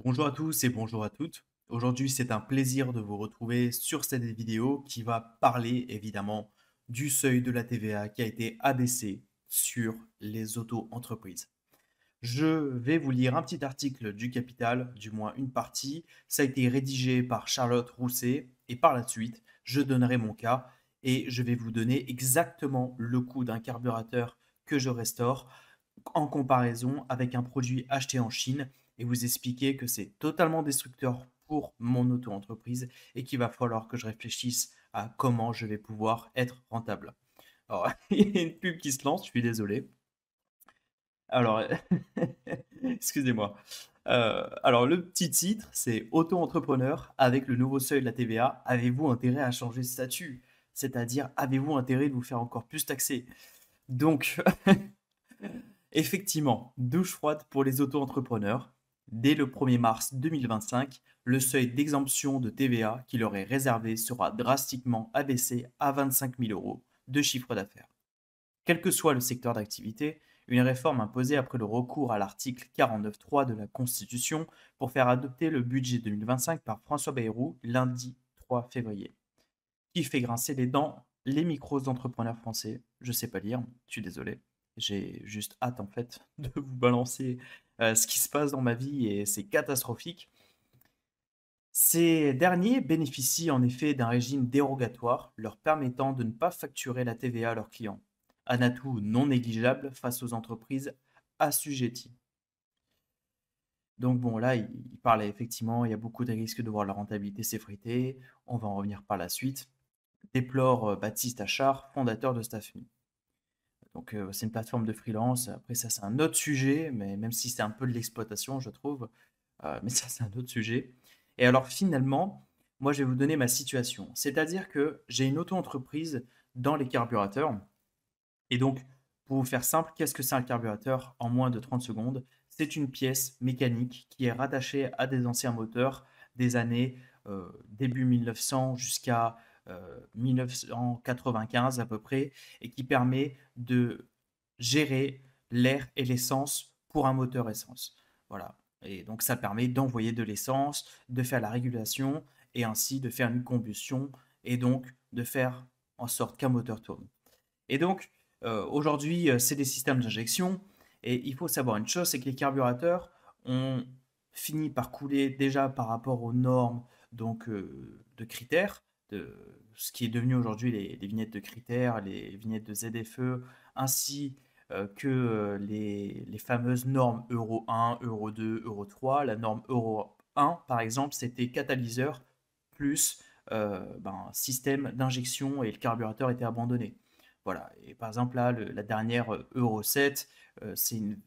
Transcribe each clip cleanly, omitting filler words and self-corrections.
Bonjour à tous et bonjour à toutes. Aujourd'hui, c'est un plaisir de vous retrouver sur cette vidéo qui va parler évidemment du seuil de la TVA qui a été abaissé sur les auto-entreprises. Je vais vous lire un petit article du Capital, du moins une partie. Ça a été rédigé par Charlotte Rousset et par la suite, je donnerai mon cas et je vais vous donner exactement le coût d'un carburateur que je restaure en comparaison avec un produit acheté en Chine et vous expliquer que c'est totalement destructeur pour mon auto-entreprise et qu'il va falloir que je réfléchisse à comment je vais pouvoir être rentable. Alors, il y a une pub qui se lance, je suis désolé. Alors, excusez-moi. Alors, le petit titre, c'est Auto-entrepreneur avec le nouveau seuil de la TVA. Avez-vous intérêt à changer de statut? C'est-à-dire, avez-vous intérêt de vous faire encore plus taxer? Donc, effectivement, douche froide pour les auto-entrepreneurs. Dès le 1er mars 2025, le seuil d'exemption de TVA qui leur est réservé sera drastiquement abaissé à 25 000 euros de chiffre d'affaires. Quel que soit le secteur d'activité, une réforme imposée après le recours à l'article 49.3 de la Constitution pour faire adopter le budget 2025 par François Bayrou lundi 3 février. Qui fait grincer les dents les micros-entrepreneurs français? Je sais pas lire, je suis désolé. J'ai juste hâte en fait de vous balancer ce qui se passe dans ma vie et c'est catastrophique. Ces derniers bénéficient en effet d'un régime dérogatoire leur permettant de ne pas facturer la TVA à leurs clients, un atout non négligeable face aux entreprises assujetties. Donc bon, là, il parle effectivement, il y a beaucoup de risques de voir la rentabilité s'effriter, on va en revenir par la suite, déplore Baptiste Achard, fondateur de Staffme. Donc c'est une plateforme de freelance, après ça c'est un autre sujet, mais même si c'est un peu de l'exploitation, je trouve, mais ça c'est un autre sujet. Et alors finalement, moi je vais vous donner ma situation. C'est-à-dire que j'ai une auto-entreprise dans les carburateurs. Et donc, pour vous faire simple, qu'est-ce que c'est un carburateur en moins de 30 secondes? C'est une pièce mécanique qui est rattachée à des anciens moteurs des années début 1900 jusqu'à 1995 à peu près, et qui permet de gérer l'air et l'essence pour un moteur essence. Voilà. Et donc ça permet d'envoyer de l'essence, de faire la régulation et ainsi de faire une combustion et donc de faire en sorte qu'un moteur tourne. Et donc aujourd'hui, c'est des systèmes d'injection et il faut savoir une chose, c'est que les carburateurs ont fini par couler déjà par rapport aux normes donc de critères, de ce qui est devenu aujourd'hui les vignettes de critères, les vignettes de ZFE, ainsi que les fameuses normes Euro 1, Euro 2, Euro 3. La norme Euro 1, par exemple, c'était catalyseur plus système d'injection et le carburateur était abandonné. Voilà. Et par exemple, là, la dernière Euro 7, c'est une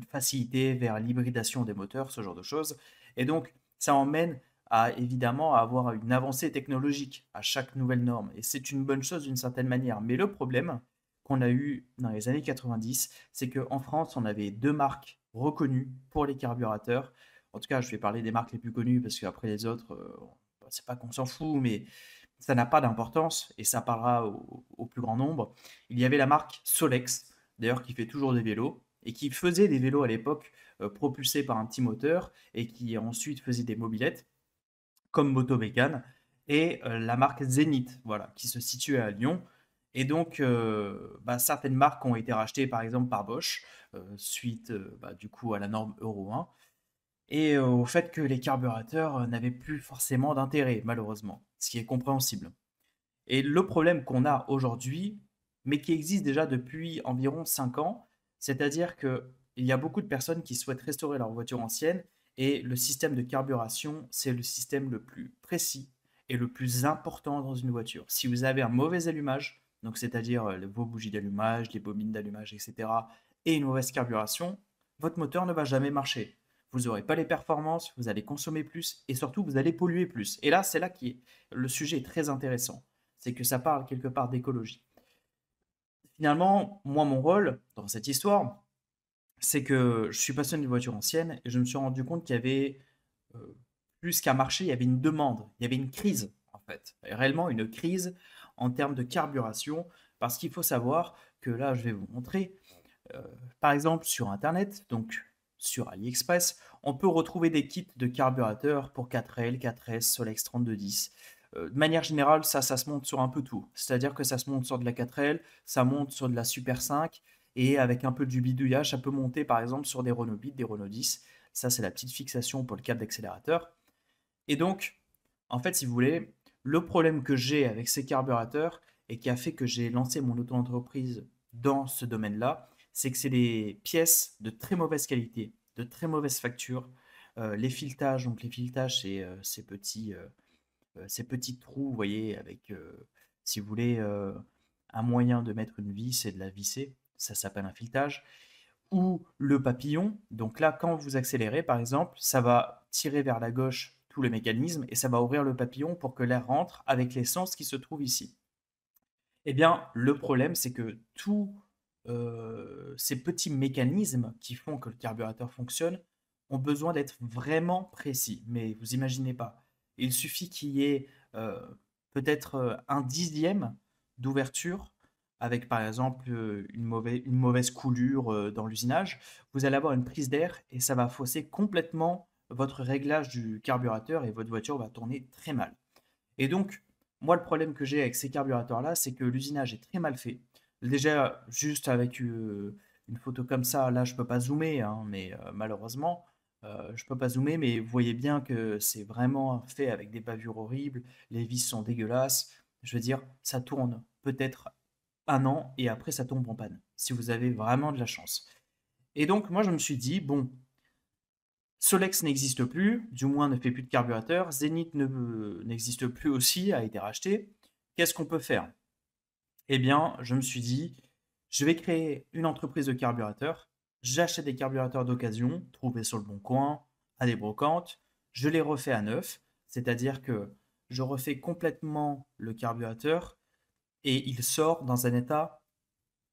facilité vers l'hybridation des moteurs, ce genre de choses. Et donc, ça emmène à évidemment à avoir une avancée technologique à chaque nouvelle norme. Et c'est une bonne chose d'une certaine manière. Mais le problème qu'on a eu dans les années 90, c'est qu'en France, on avait deux marques reconnues pour les carburateurs. En tout cas, je vais parler des marques les plus connues parce qu'après les autres, c'est pas qu'on s'en fout, mais ça n'a pas d'importance et ça parlera au plus grand nombre. Il y avait la marque Solex, d'ailleurs, qui fait toujours des vélos et qui faisait des vélos à l'époque propulsés par un petit moteur et qui ensuite faisait des mobylettes comme Motomécane et la marque Zenith, voilà, qui se situe à Lyon. Et donc, certaines marques ont été rachetées par exemple par Bosch suite du coup à la norme Euro 1 et au fait que les carburateurs n'avaient plus forcément d'intérêt, malheureusement, ce qui est compréhensible. Et le problème qu'on a aujourd'hui, mais qui existe déjà depuis environ 5 ans, c'est-à-dire qu'il y a beaucoup de personnes qui souhaitent restaurer leur voiture ancienne et le système de carburation, c'est le système le plus précis et le plus important dans une voiture. Si vous avez un mauvais allumage, donc c'est-à-dire vos bougies d'allumage, les bobines d'allumage, etc., et une mauvaise carburation, votre moteur ne va jamais marcher. Vous n'aurez pas les performances, vous allez consommer plus et surtout vous allez polluer plus. Et là, c'est là que le sujet est très intéressant, c'est que ça parle quelque part d'écologie. Finalement, moi, mon rôle dans cette histoire, c'est que je suis passionné de voitures anciennes et je me suis rendu compte qu'il y avait plus qu'un marché, il y avait une demande, il y avait une crise en fait, réellement une crise en termes de carburation, parce qu'il faut savoir que là, je vais vous montrer, par exemple sur Internet, donc sur AliExpress, on peut retrouver des kits de carburateurs pour 4L, 4S, Solex 3210. De manière générale, ça se monte sur un peu tout. C'est-à-dire que ça se monte sur de la 4L, ça monte sur de la Super 5, et avec un peu du bidouillage, ça peut monter par exemple sur des Renault Beat, des Renault 10. Ça, c'est la petite fixation pour le câble d'accélérateur. Et donc, en fait, si vous voulez, le problème que j'ai avec ces carburateurs et qui a fait que j'ai lancé mon auto-entreprise dans ce domaine-là, c'est que c'est des pièces de très mauvaise qualité, de très mauvaise facture. Les filetages, donc les filetages, c'est ces petits trous, vous voyez, avec, si vous voulez, un moyen de mettre une vis et de la visser, ça s'appelle un filetage. Ou le papillon, donc là, quand vous accélérez, par exemple, ça va tirer vers la gauche tout le mécanisme et ça va ouvrir le papillon pour que l'air rentre avec l'essence qui se trouve ici. Eh bien, le problème, c'est que tous ces petits mécanismes qui font que le carburateur fonctionne ont besoin d'être vraiment précis. Mais vous imaginez pas. Il suffit qu'il y ait peut-être un dixième d'ouverture avec par exemple une mauvaise coulure dans l'usinage. Vous allez avoir une prise d'air et ça va fausser complètement votre réglage du carburateur et votre voiture va tourner très mal. Et donc, moi, le problème que j'ai avec ces carburateurs-là, c'est que l'usinage est très mal fait. Déjà, juste avec une photo comme ça, là, je peux pas zoomer, hein, mais malheureusement, je peux pas zoomer, mais vous voyez bien que c'est vraiment fait avec des bavures horribles. Les vis sont dégueulasses. Je veux dire, ça tourne peut-être un an et après ça tombe en panne, si vous avez vraiment de la chance. Et donc, moi, je me suis dit, bon, Solex n'existe plus, du moins ne fait plus de carburateur. Zenith n'existe plus aussi, a été racheté. Qu'est-ce qu'on peut faire? Eh bien, je me suis dit, je vais créer une entreprise de carburateurs. J'achète des carburateurs d'occasion, trouvés sur le bon coin, à des brocantes. Je les refais à neuf, c'est-à-dire que je refais complètement le carburateur et il sort dans un état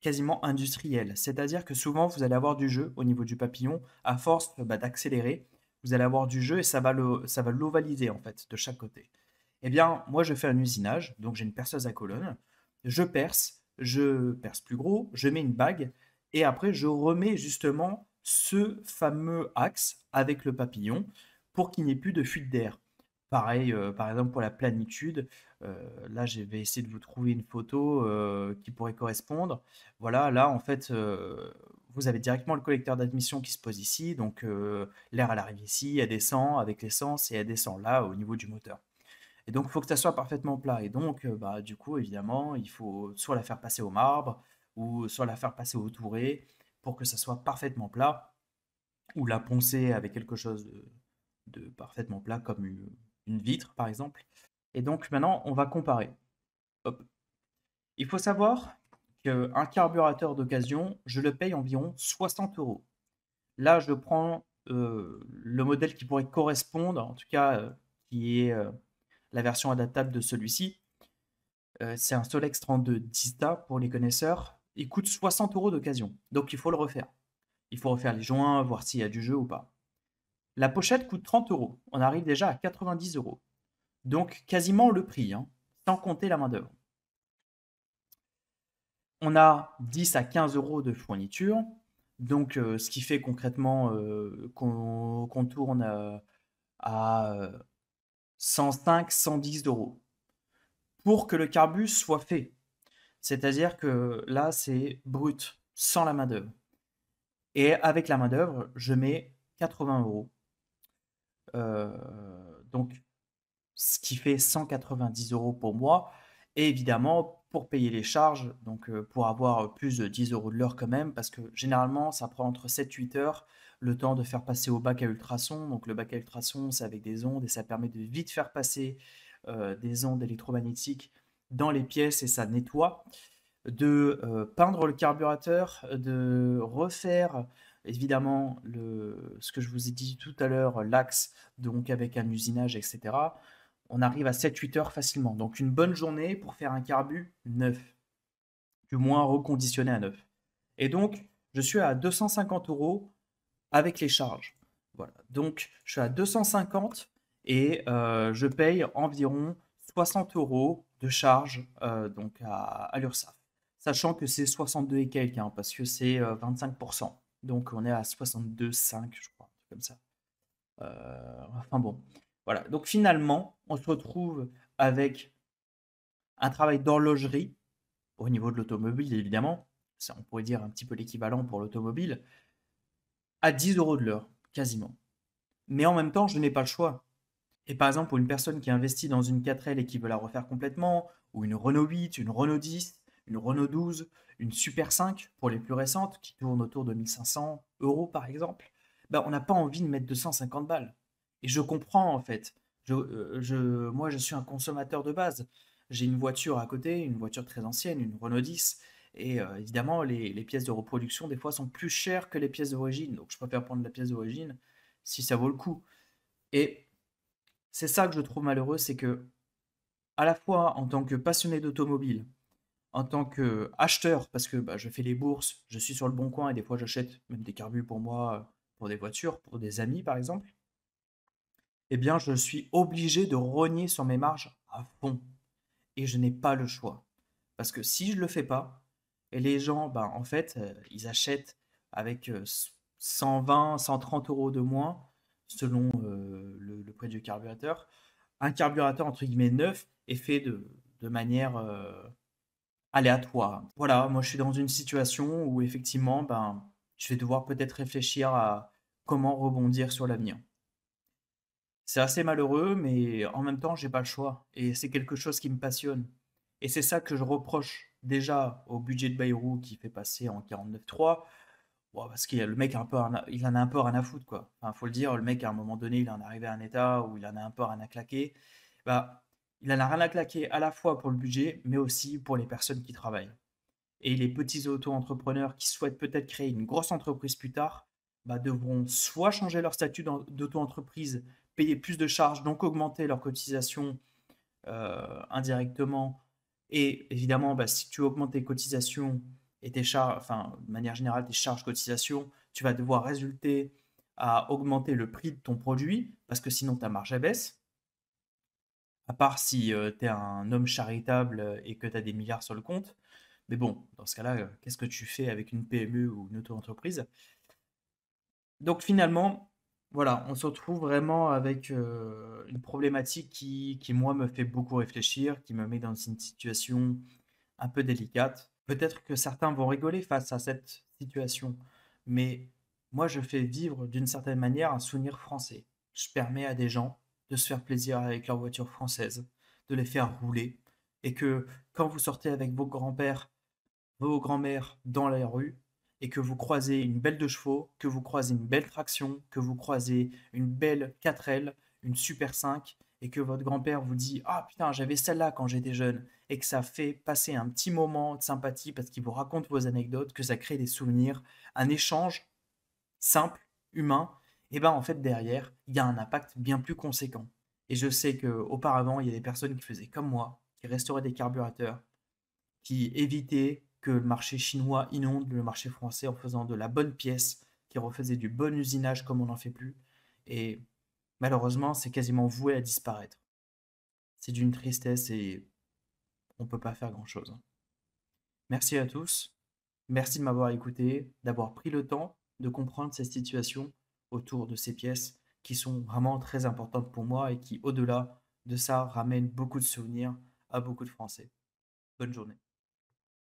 quasiment industriel. C'est-à-dire que souvent, vous allez avoir du jeu au niveau du papillon. À force d'accélérer, vous allez avoir du jeu et ça va l'ovaliser en fait de chaque côté. Eh bien, moi, je fais un usinage. Donc, j'ai une perceuse à colonne. Je perce plus gros, je mets une bague et après, je remets justement ce fameux axe avec le papillon pour qu'il n'y ait plus de fuite d'air. Pareil, par exemple, pour la planitude, là, je vais essayer de vous trouver une photo qui pourrait correspondre. Voilà, là, en fait, vous avez directement le collecteur d'admission qui se pose ici. Donc, l'air, elle arrive ici, elle descend avec l'essence et elle descend là au niveau du moteur. Et donc, il faut que ça soit parfaitement plat. Et donc, du coup, évidemment, il faut soit la faire passer au marbre ou soit la faire passer au touré pour que ça soit parfaitement plat ou la poncer avec quelque chose de parfaitement plat comme une vitre, par exemple. Et donc, maintenant, on va comparer. Hop. Il faut savoir qu'un carburateur d'occasion, je le paye environ 60 euros. Là, je prends le modèle qui pourrait correspondre, en tout cas, qui est la version adaptable de celui-ci. C'est un Solex 32 Dista pour les connaisseurs. Il coûte 60 euros d'occasion. Donc, il faut le refaire. Il faut refaire les joints, voir s'il y a du jeu ou pas. La pochette coûte 30 euros. On arrive déjà à 90 euros. Donc, quasiment le prix, hein, sans compter la main-d'œuvre. On a 10 à 15 euros de fourniture. Donc, ce qui fait concrètement qu'on tourne à 105, 110 euros pour que le carbus soit fait. C'est-à-dire que là, c'est brut, sans la main-d'œuvre. Et avec la main-d'œuvre, je mets 80 euros. Donc, ce qui fait 190 euros pour moi. Et évidemment, pour payer les charges, donc pour avoir plus de 10 euros de l'heure quand même, parce que généralement, ça prend entre 7-8 heures le temps de faire passer au bac à ultrasons. Donc, le bac à ultrasons, c'est avec des ondes et ça permet de vite faire passer des ondes électromagnétiques dans les pièces et ça nettoie. De peindre le carburateur, de refaire évidemment ce que je vous ai dit tout à l'heure, l'axe, donc avec un usinage, etc. On arrive à 7-8 heures facilement. Donc une bonne journée pour faire un carbu neuf, du moins reconditionné à neuf. Et donc, je suis à 250 euros avec les charges. Voilà. Donc, je suis à 250 et je paye environ 60 euros de charge donc à l'URSSAF. Sachant que c'est 62 et quelques, hein, parce que c'est 25%. Donc on est à 62,5 je crois, un truc comme ça. Enfin bon, voilà. Donc finalement, on se retrouve avec un travail d'horlogerie, au niveau de l'automobile évidemment, ça on pourrait dire un petit peu l'équivalent pour l'automobile, à 10 € de l'heure, quasiment. Mais en même temps, je n'ai pas le choix. Et par exemple, pour une personne qui investit dans une 4L et qui veut la refaire complètement, ou une Renault 8, une Renault 10, une Renault 12, une Super 5 pour les plus récentes, qui tournent autour de 1500 € par exemple, ben, on n'a pas envie de mettre 250 balles. Et je comprends en fait. Moi, je suis un consommateur de base. J'ai une voiture à côté, une voiture très ancienne, une Renault 10. Et évidemment, les pièces de reproduction, des fois, sont plus chères que les pièces d'origine. Donc, je préfère prendre la pièce d'origine si ça vaut le coup. Et c'est ça que je trouve malheureux, c'est que, à la fois en tant que passionné d'automobile, en tant qu'acheteur, parce que bah, je fais les bourses, je suis sur le bon coin et des fois j'achète même des carbus pour moi, pour des voitures, pour des amis par exemple, eh bien je suis obligé de rogner sur mes marges à fond. Et je n'ai pas le choix. Parce que si je ne le fais pas, et les gens, ben, en fait, ils achètent avec 120, 130 € de moins, selon le prix du carburateur. Un carburateur, entre guillemets, neuf est fait de manière aléatoire. Voilà, moi je suis dans une situation où effectivement, ben, je vais devoir peut-être réfléchir à comment rebondir sur l'avenir. C'est assez malheureux, mais en même temps, j'ai pas le choix. Et c'est quelque chose qui me passionne. Et c'est ça que je reproche déjà au budget de Bayrou qui fait passer en 49.3. Bon, parce que le mec a un peu, il en a un peu rien à foutre, quoi. Enfin, faut le dire, le mec, à un moment donné, il en est arrivé à un état où il en a un peu rien à claquer. Bah, il en a rien à claquer à la fois pour le budget, mais aussi pour les personnes qui travaillent. Et les petits auto-entrepreneurs qui souhaitent peut-être créer une grosse entreprise plus tard, bah, devront soit changer leur statut d'auto-entreprise, payer plus de charges, donc augmenter leurs cotisations indirectement. Et évidemment, bah, si tu augmentes tes cotisations et tes charges, enfin, de manière générale, tes charges cotisations, tu vas devoir résulter à augmenter le prix de ton produit, parce que sinon ta marge baisse. À part si tu es un homme charitable et que tu as des milliards sur le compte. Mais bon, dans ce cas-là, qu'est-ce que tu fais avec une PME ou une auto-entreprise? Donc finalement, voilà, on se retrouve vraiment avec une problématique qui, moi, me fait beaucoup réfléchir, qui me met dans une situation un peu délicate. Peut-être que certains vont rigoler face à cette situation, mais moi, je fais vivre d'une certaine manière un souvenir français. Je permets à des gens de se faire plaisir avec leur voiture française, de les faire rouler, et que quand vous sortez avec vos grands-pères, vos grands-mères dans la rue et que vous croisez une belle deux chevaux, que vous croisez une belle traction, que vous croisez une belle 4L, une Super 5 et que votre grand-père vous dit «Ah putain, j'avais celle-là quand j'étais jeune» et que ça fait passer un petit moment de sympathie parce qu'il vous raconte vos anecdotes, que ça crée des souvenirs, un échange simple, humain, et ben en fait derrière, il y a un impact bien plus conséquent. Et je sais qu'auparavant, il y a des personnes qui faisaient comme moi, qui restauraient des carburateurs, qui évitait que le marché chinois inonde le marché français en faisant de la bonne pièce, qui refaisait du bon usinage comme on n'en fait plus. Et malheureusement, c'est quasiment voué à disparaître. C'est d'une tristesse et on ne peut pas faire grand-chose. Merci à tous. Merci de m'avoir écouté, d'avoir pris le temps de comprendre ces situations autour de ces pièces qui sont vraiment très importantes pour moi et qui, au-delà de ça, ramènent beaucoup de souvenirs à beaucoup de Français. Bonne journée.